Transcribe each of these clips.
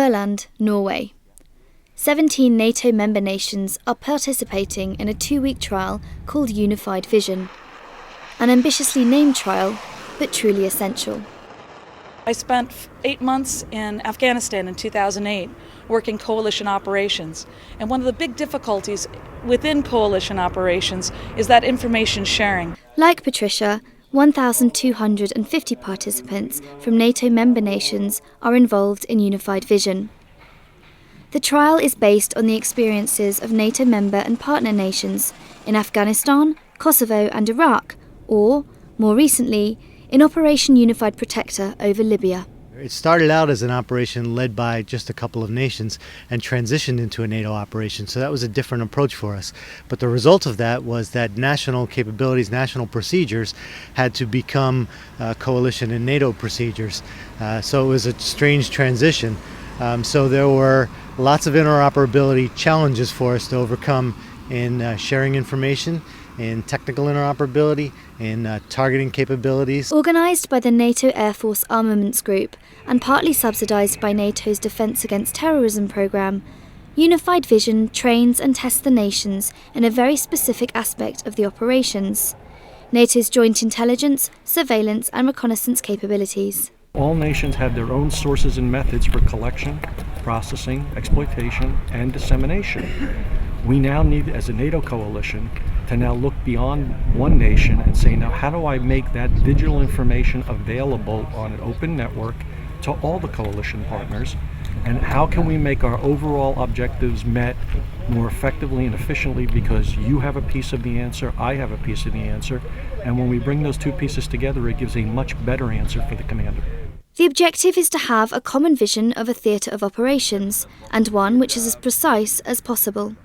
Furland, Norway. 17 NATO member nations are participating in a 2-week trial called Unified Vision. An ambitiously named trial, but truly essential. I spent 8 months in Afghanistan in 2008 working coalition operations. And one of the big difficulties within coalition operations is that information sharing. Like Patricia, 1,250 participants from NATO member nations are involved in Unified Vision. The trial is based on the experiences of NATO member and partner nations in Afghanistan, Kosovo and Iraq, or, more recently, in Operation Unified Protector over Libya. It started out as an operation led by just a couple of nations and transitioned into a NATO operation, so that was a different approach for us. But the result of that was that national capabilities, national procedures had to become coalition and NATO procedures. So it was a strange transition. So there were lots of interoperability challenges for us to overcome in sharing information, in technical interoperability, in targeting capabilities. Organised by the NATO Air Force Armaments Group and partly subsidised by NATO's Defence Against Terrorism programme, Unified Vision trains and tests the nations in a very specific aspect of the operations: NATO's joint intelligence, surveillance and reconnaissance capabilities. All nations have their own sources and methods for collection, processing, exploitation, and dissemination. We now need, as a NATO coalition, to now look beyond one nation and say, now how do I make that digital information available on an open network to all the coalition partners, and how can we make our overall objectives met more effectively and efficiently, because you have a piece of the answer, I have a piece of the answer, and when we bring those two pieces together, it gives a much better answer for the commander. The objective is to have a common vision of a theatre of operations, and one which is as precise as possible.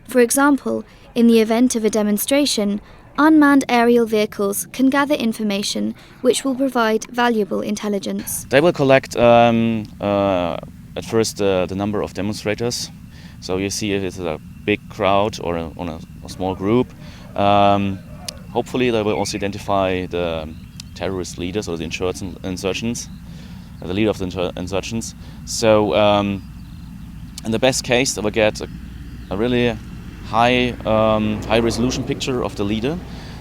For example, in the event of a demonstration, unmanned aerial vehicles can gather information which will provide valuable intelligence. They will collect at first the number of demonstrators. So you see if it's a big crowd or on a small group. Hopefully they will also identify the terrorist leaders or the insurgents, the leader of the insurgents. So in the best case, they will get a really high resolution picture of the leader,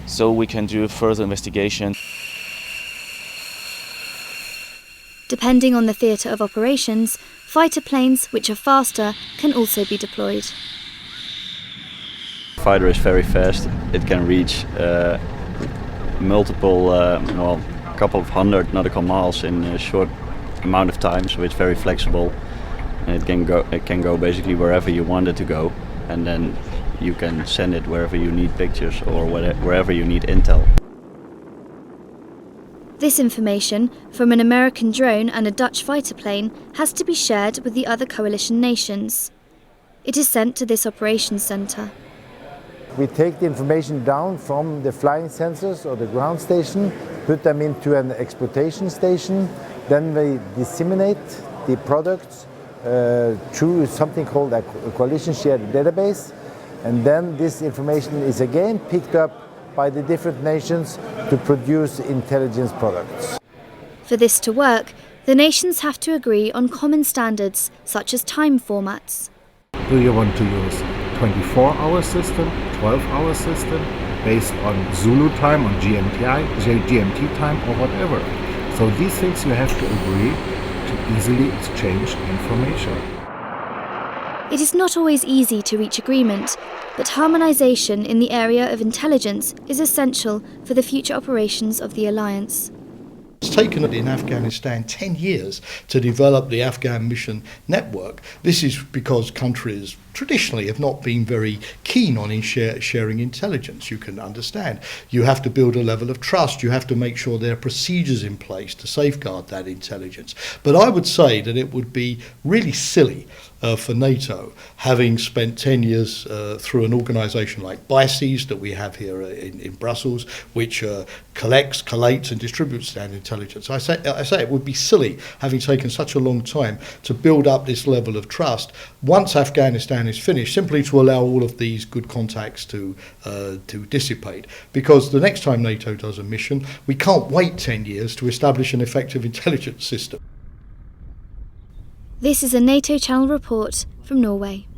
so we can do further investigation. Depending on the theatre of operations, fighter planes which are faster can also be deployed. The fighter is very fast. It can reach multiple, couple of hundred nautical miles in a short amount of time, so it's very flexible, and it can go basically wherever you want it to go, and then you can send it wherever you need pictures or wherever you need intel. This information from an American drone and a Dutch fighter plane has to be shared with the other coalition nations. It is sent to this operations centre. We take the information down from the flying sensors or the ground station, put them into an exploitation station, then we disseminate the products through something called a coalition shared database, and then this information is again picked up by the different nations to produce intelligence products. For this to work, the nations have to agree on common standards such as time formats. Do you want to use 24-hour system, 12-hour system, based on Zulu time, on GMT time, or whatever? So these things you have to agree to easily exchange information. It is not always easy to reach agreement, but harmonisation in the area of intelligence is essential for the future operations of the alliance. It's taken in Afghanistan 10 years to develop the Afghan mission network. This is because countries traditionally have not been very keen on sharing intelligence. You can understand. You have to build a level of trust. You have to make sure there are procedures in place to safeguard that intelligence. But I would say that it would be really silly for NATO, having spent 10 years through an organisation like JISR that we have here in Brussels, which collects, collates and distributes that intelligence. I say it would be silly, having taken such a long time to build up this level of trust once Afghanistan is finished, simply to allow all of these good contacts to dissipate. Because the next time NATO does a mission, we can't wait 10 years to establish an effective intelligence system. This is a NATO Channel report from Norway.